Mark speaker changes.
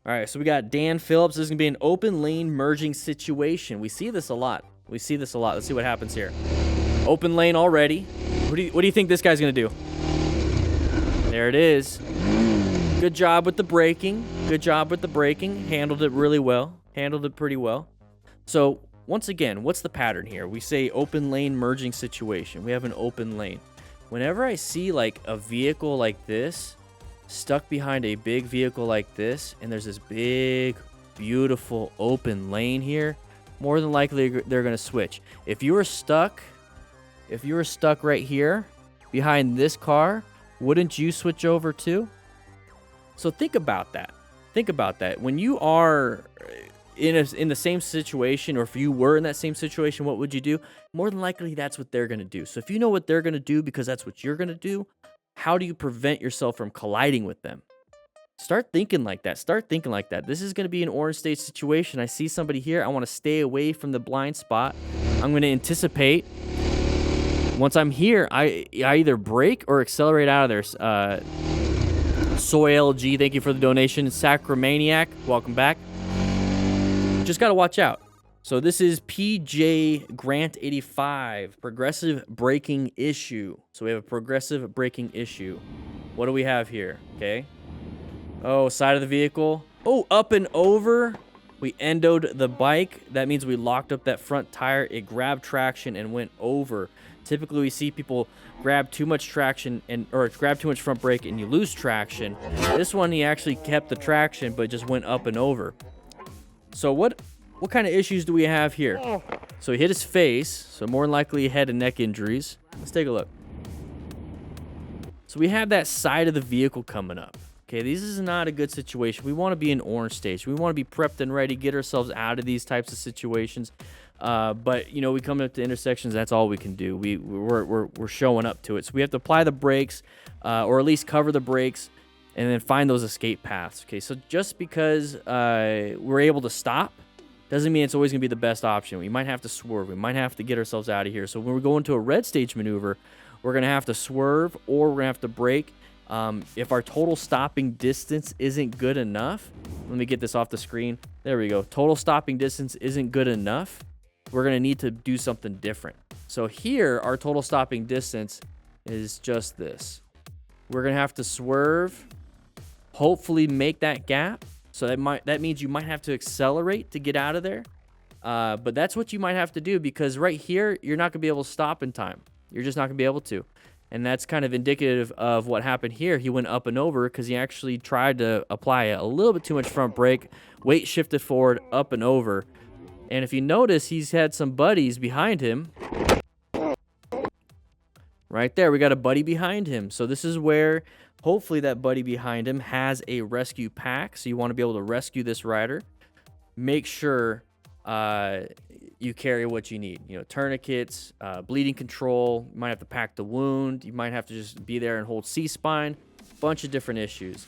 Speaker 1: All right, so we got Dan Phillips. This is going to be an open lane merging situation. We see this a lot. Let's see what happens here. Open lane already. What do you think this guy's going to do? There it is. Good job with the braking. Handled it really well. Handled it pretty well. So, once again, what's the pattern here? We say open lane merging situation. We have an open lane. Whenever I see like a vehicle like this stuck behind a big vehicle like this, and there's this big, beautiful open lane here, more than likely they're going to switch. If you were stuck right here behind this car, wouldn't you switch over too? So think about that. When you are in the same situation, or if you were in that same situation, what would you do? More than likely, that's what they're going to do. So if you know what they're going to do because that's what you're going to do, how do you prevent yourself from colliding with them? Start thinking like that. This is going to be an orange stage situation. I see somebody here. I want to stay away from the blind spot. I'm going to anticipate. Once I'm here, I either brake or accelerate out of there. Soy LG, thank you for the donation. Sacramaniac, welcome back. Just got to watch out. So this is PJ Grant 85, progressive braking issue. So we have a progressive braking issue. What do we have here? Okay. Oh, side of the vehicle. Oh, up and over. We endoed the bike. That means we locked up that front tire. It grabbed traction and went over. Typically, we see people grab too much traction or grab too much front brake and you lose traction. This one, he actually kept the traction, but just went up and over. So what kind of issues do we have here? So he hit his face, so more than likely head and neck injuries. Let's take a look. So we have that side of the vehicle coming up. Okay, this is not a good situation. We want to be in orange stage. We want to be prepped and ready, get ourselves out of these types of situations. But, we come up to intersections, that's all we can do. We're showing up to it. So we have to apply the brakes, or at least cover the brakes, and then find those escape paths. Okay, so just because we're able to stop doesn't mean it's always going to be the best option. We might have to swerve. We might have to get ourselves out of here. So when we go into a red stage maneuver, we're going to have to swerve or we're going to have to brake. If our total stopping distance isn't good enough, let me get this off the screen. There we go. Total stopping distance isn't good enough. We're going to need to do something different. So here, our total stopping distance is just this. We're going to have to swerve, hopefully make that gap. So that means you might have to accelerate to get out of there. But that's what you might have to do, because right here, you're not going to be able to stop in time. You're just not going to be able to. And that's kind of indicative of what happened here. He went up and over because he actually tried to apply a little bit too much front brake. Weight shifted forward, up and over. And if you notice, he's had some buddies behind him. Right there, we got a buddy behind him. So this is where hopefully that buddy behind him has a rescue pack. So you want to be able to rescue this rider. Make sure you carry what you need. Tourniquets, bleeding control. You might have to pack the wound. You might have to just be there and hold C-spine. Bunch of different issues.